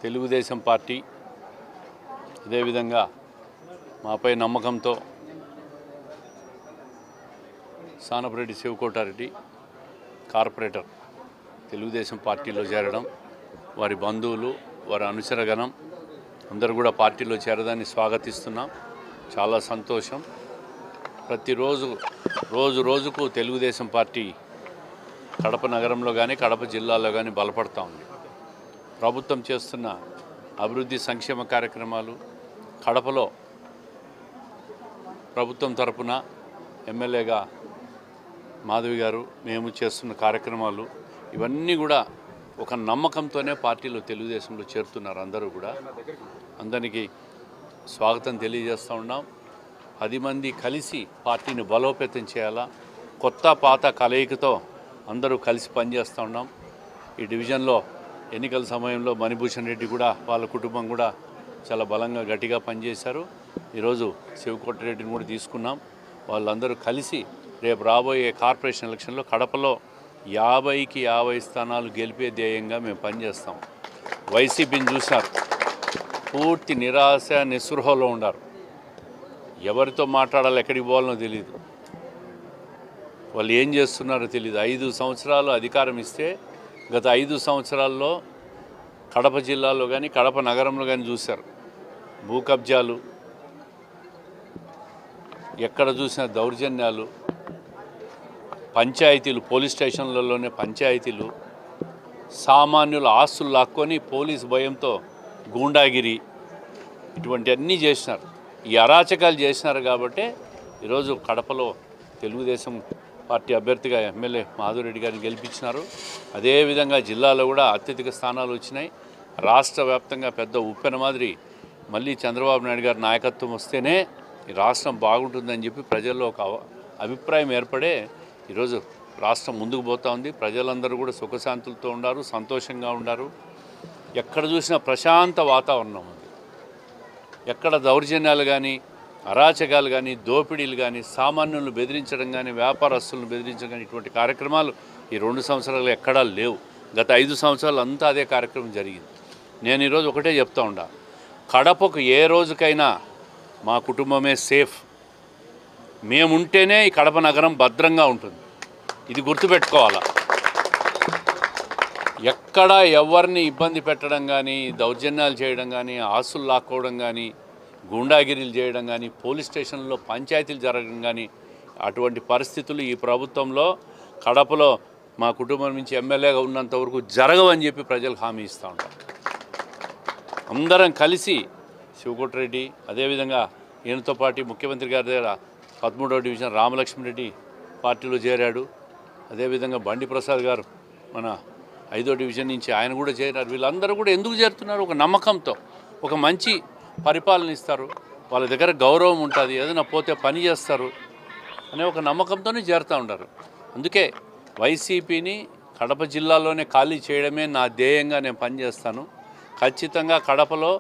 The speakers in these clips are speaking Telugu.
తెలుగుదేశం పార్టీ అదేవిధంగా మాపై నమ్మకంతో సానపరెడ్డి శివకోటారెడ్డి కార్పొరేటర్ తెలుగుదేశం పార్టీలో చేరడం, వారి బంధువులు, వారి అనుచరగణం అందరూ కూడా పార్టీలో చేరడాన్ని స్వాగతిస్తున్నాం. చాలా సంతోషం. ప్రతిరోజు రోజుకు తెలుగుదేశం పార్టీ కడప నగరంలో కానీ కడప జిల్లాలో కానీ బలపడతా ఉంది. ప్రభుత్వం చేస్తున్న అభివృద్ధి సంక్షేమ కార్యక్రమాలు, కడపలో ప్రభుత్వం తరపున ఎమ్మెల్యేగా మాధవి గారు మేము చేస్తున్న కార్యక్రమాలు ఇవన్నీ కూడా ఒక నమ్మకంతోనే పార్టీలో తెలుగుదేశంలో చేరుతున్నారు. అందరూ కూడా అందరికీ స్వాగతం తెలియజేస్తూ ఉన్నాం. 10 మంది కలిసి పార్టీని బలోపేతం చేయాలా, కొత్త పాత కలయికతో అందరూ కలిసి పనిచేస్తూ ఉన్నాం. ఈ డివిజన్లో ఎన్నికల సమయంలో మణిభూషణ్ రెడ్డి కూడా వాళ్ళ కుటుంబం కూడా చాలా బలంగా గట్టిగా పనిచేశారు. ఈరోజు శివకోటారెడ్డిని కూడా తీసుకున్నాం. వాళ్ళందరూ కలిసి రేపు రాబోయే కార్పొరేషన్ ఎలక్షన్లో కడపలో 50కి 50 స్థానాలు గెలిపే ధ్యేయంగా మేము పనిచేస్తాం. వైసీపీని చూశారు, పూర్తి నిరాశ నిస్పృహలో ఉన్నారు. ఎవరితో మాట్లాడాలో ఎక్కడికి పోవాలనో తెలియదు, వాళ్ళు ఏం చేస్తున్నారో తెలియదు. 5 సంవత్సరాలు అధికారం ఇస్తే గత 5 సంవత్సరాల్లో కడప జిల్లాలో కానీ కడప నగరంలో కానీ చూశారు భూ కబ్జాలు, ఎక్కడ చూసిన దౌర్జన్యాలు, పంచాయతీలు, పోలీస్ స్టేషన్లలోనే పంచాయతీలు, సామాన్యుల ఆస్తులు లాక్కొని పోలీస్ భయంతో గూండాగిరి, ఇటువంటి అన్నీ చేసినారు. ఈ అరాచకాలు చేసినారు కాబట్టే ఈరోజు కడపలో తెలుగుదేశం పార్టీ అభ్యర్థిగా ఎమ్మెల్యే మాధవరెడ్డి గారిని గెలిపించినారు. అదేవిధంగా జిల్లాలో కూడా అత్యధిక స్థానాలు వచ్చినాయి. రాష్ట్ర వ్యాప్తంగా పెద్ద ఉప్పెన మాదిరి మళ్ళీ చంద్రబాబు నాయుడు గారి నాయకత్వం వస్తేనే ఈ రాష్ట్రం బాగుంటుందని చెప్పి ప్రజల్లో ఒక అభిప్రాయం ఏర్పడే ఈరోజు రాష్ట్రం ముందుకు పోతూ ఉంది. ప్రజలందరూ కూడా సుఖశాంతులతో ఉన్నారు, సంతోషంగా ఉన్నారు. ఎక్కడ చూసినా ప్రశాంత వాతావరణం ఉంది. ఎక్కడ దౌర్జన్యాలు కానీ, అరాచకాలు కానీ, దోపిడీలు కానీ, సామాన్యులను బెదిరించడం కానీ, వ్యాపారస్తులను బెదిరించడం కానీ ఇటువంటి కార్యక్రమాలు ఈ 2 సంవత్సరాలు ఎక్కడా లేవు. గత 5 సంవత్సరాలు అంతా అదే కార్యక్రమం జరిగింది. నేను ఈరోజు ఒకటే చెప్తా ఉండా, కడపకు ఏ రోజుకైనా మా కుటుంబమే సేఫ్. మేముంటేనే ఈ కడప నగరం భద్రంగా ఉంటుంది. ఇది గుర్తుపెట్టుకోవాలా. ఎక్కడ ఎవరిని ఇబ్బంది పెట్టడం కానీ, దౌర్జన్యాలు చేయడం కానీ, ఆస్తులు లాక్కోవడం కానీ, గూండాగిరీలు చేయడం కానీ, పోలీస్ స్టేషన్లో పంచాయతీలు జరగడం కానీ అటువంటి పరిస్థితులు ఈ ప్రభుత్వంలో కడపలో మా కుటుంబం నుంచి ఎమ్మెల్యేగా ఉన్నంత వరకు జరగవని చెప్పి ప్రజలకు హామీ ఇస్తూ ఉంటాం. అందరం కలిసి శివకోటారెడ్డి, అదేవిధంగా ఈయనతో పాటు ముఖ్యమంత్రి గారి దగ్గర 13వ డివిజన్ రామలక్ష్మణరెడ్డి పార్టీలో చేరాడు. అదేవిధంగా బండి ప్రసాద్ గారు మన 5వ డివిజన్ నుంచి ఆయన కూడా చేరారు. వీళ్ళందరూ కూడా ఎందుకు చేరుతున్నారు? ఒక నమ్మకంతో, ఒక మంచి పరిపాలన ఇస్తారు, వాళ్ళ దగ్గర గౌరవం ఉంటుంది, ఏదైనా పోతే పని చేస్తారు అనే ఒక నమ్మకంతోనే చేరుతూ ఉంటారు. అందుకే వైసీపీని కడప జిల్లాలోనే ఖాళీ చేయడమే నా ధ్యేయంగా నేను పనిచేస్తాను. ఖచ్చితంగా కడపలో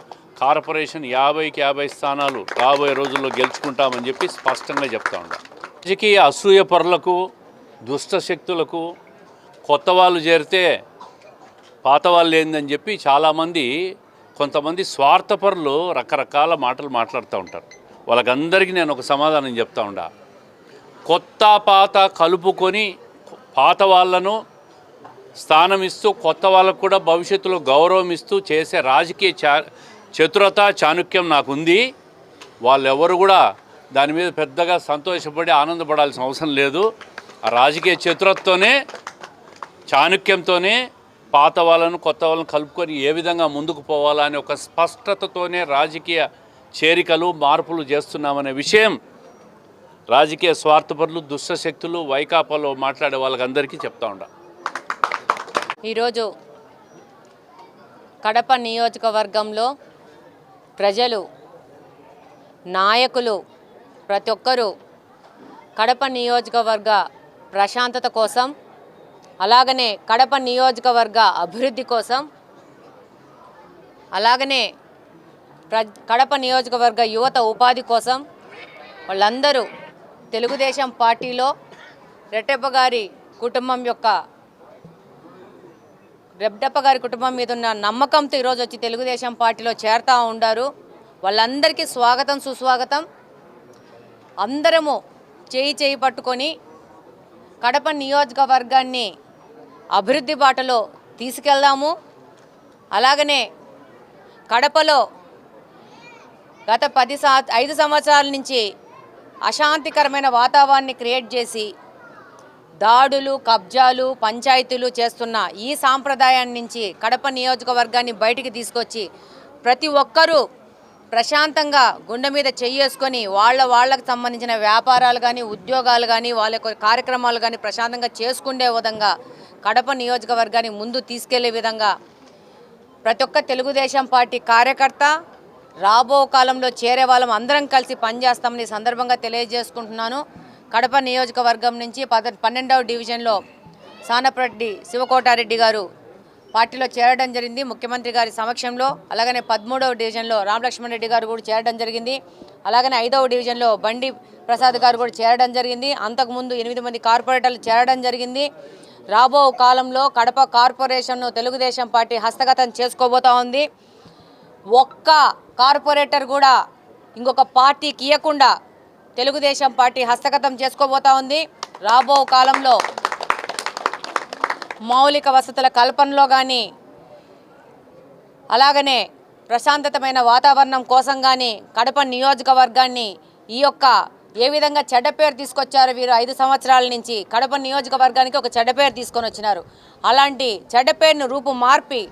కార్పొరేషన్ 50కి 50 స్థానాలు రాబోయే రోజుల్లో గెలుచుకుంటామని చెప్పి స్పష్టంగా చెప్తా ఉంటాను. రాజకీయ అసూయ పరులకు, దుష్ట శక్తులకు కొత్త వాళ్ళు చేరితే పాత వాళ్ళు ఏందని చెప్పి చాలామంది, కొంతమంది స్వార్థపరులు రకరకాల మాటలు మాట్లాడుతూ ఉంటారు. వాళ్ళకందరికీ నేను ఒక సమాధానం చెప్తా ఉండా, కొత్త పాత కలుపుకొని పాత వాళ్ళను స్థానం ఇస్తూ కొత్త వాళ్ళకు కూడా భవిష్యత్తులో గౌరవం ఇస్తూ చేసే రాజకీయ చతురత, చాణుక్యం నాకుంది. వాళ్ళెవరు కూడా దాని మీద పెద్దగా సంతోషపడి ఆనందపడాల్సిన అవసరం లేదు. ఆ రాజకీయ చతురతతోనే, చాణుక్యంతోనే పాత వాళ్ళను కొత్త వాళ్ళను కలుపుకొని ఏ విధంగా ముందుకు పోవాలా అనే ఒక స్పష్టతతోనే రాజకీయ చేరికలు, మార్పులు చేస్తున్నామనే విషయం రాజకీయ స్వార్థపరులు, దుష్టశక్తులు, వైకాపాలో మాట్లాడే వాళ్ళకందరికీ చెప్తా ఉండా. ఈరోజు కడప నియోజకవర్గంలో ప్రజలు, నాయకులు ప్రతి ఒక్కరూ కడప నియోజకవర్గ ప్రశాంతత కోసం, అలాగనే కడప నియోజకవర్గ అభివృద్ధి కోసం, అలాగనే కడప నియోజకవర్గ యువత ఉపాధి కోసం వాళ్ళందరూ తెలుగుదేశం పార్టీలో రెడ్డప్ప గారి కుటుంబం యొక్క రెడ్డప్ప గారి కుటుంబం మీద ఉన్న నమ్మకంతో ఈరోజు వచ్చి తెలుగుదేశం పార్టీలో చేరుతూ ఉండారు. వాళ్ళందరికీ స్వాగతం సుస్వాగతం. అందరము చేయి పట్టుకొని కడప నియోజకవర్గాన్ని అభివృద్ధి బాటలో తీసుకెళ్దాము. అలాగనే కడపలో గత 5 సంవత్సరాల నుంచి అశాంతికరమైన వాతావరణాన్ని క్రియేట్ చేసి దాడులు, కబ్జాలు, పంచాయతీలు చేస్తున్న ఈ సాంప్రదాయాన్ని నుంచి కడప నియోజకవర్గాన్ని బయటికి తీసుకొచ్చి ప్రతి ఒక్కరూ ప్రశాంతంగా గుండె మీద చెయ్యేసుకొని వాళ్ళకు సంబంధించిన వ్యాపారాలు కానీ, ఉద్యోగాలు కానీ, వాళ్ళ కార్యక్రమాలు కానీ ప్రశాంతంగా చేసుకునే విధంగా కడప నియోజకవర్గాన్ని ముందు తీసుకెళ్లే విధంగా ప్రతి ఒక్క తెలుగుదేశం పార్టీ కార్యకర్త రాబో కాలంలో చేరే వాళ్ళం అందరం కలిసి పనిచేస్తామని సందర్భంగా తెలియజేసుకుంటున్నాను. కడప నియోజకవర్గం నుంచి 12వ డివిజన్లో సానప్రెడ్డి శివకోటారెడ్డి గారు పార్టీలో చేరడం జరిగింది ముఖ్యమంత్రి గారి సమక్షంలో. అలాగనే 13వ డివిజన్లో రామలక్ష్మణ్ రెడ్డి గారు కూడా చేరడం జరిగింది. అలాగనే 5వ డివిజన్లో బండి ప్రసాద్ గారు కూడా చేరడం జరిగింది. అంతకుముందు 8 మంది కార్పొరేటర్లు చేరడం జరిగింది. రాబో కాలంలో కడప కార్పొరేషన్ను తెలుగుదేశం పార్టీ హస్తగతం చేసుకోబోతా ఉంది. ఒక్క కార్పొరేటర్ కూడా ఇంకొక పార్టీకి ఇవ్వకుండా తెలుగుదేశం పార్టీ హస్తగతం చేసుకోబోతా ఉంది. రాబో కాలంలో మౌలిక వసతుల కల్పనలో కానీ, అలాగనే ప్రశాంతతమైన వాతావరణం కోసం కానీ కడప నియోజకవర్గాన్ని ఏ విధంగా చెడ్డ పేరు తీసుకొచ్చారో వీరు 5 సంవత్సరాల నుంచి కడప నియోజకవర్గానికి ఒక చెడ్డ పేరు తీసుకొని వచ్చినారు. అలాంటి చెడ్డ పేరును రూపు మార్పి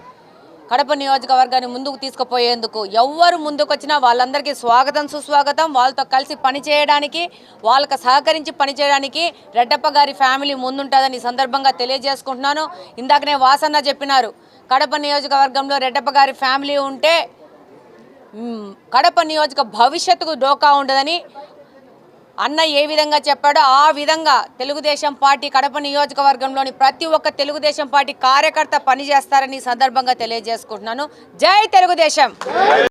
కడప నియోజకవర్గాన్ని ముందుకు తీసుకుపోయేందుకు ఎవరు ముందుకు వచ్చినా వాళ్ళందరికీ స్వాగతం సుస్వాగతం. వాళ్ళతో కలిసి పనిచేయడానికి, వాళ్ళకి సహకరించి పనిచేయడానికి రెడ్డప్ప గారి ఫ్యామిలీ ముందుంటుందని సందర్భంగా తెలియజేసుకుంటున్నాను. ఇందాకనే వాసన్న చెప్పినారు, కడప నియోజకవర్గంలో రెడ్డప్ప గారి ఫ్యామిలీ ఉంటే కడప నియోజక భవిష్యత్తుకు డోకా ఉండదని అన్న ఏ విధంగా చెప్పాడో ఆ విధంగా తెలుగుదేశం పార్టీ కడప నియోజకవర్గంలోని ప్రతి ఒక్క తెలుగుదేశం పార్టీ కార్యకర్త పనిచేస్తారని సందర్భంగా తెలియజేసుకుంటున్నాను. జై తెలుగుదేశం.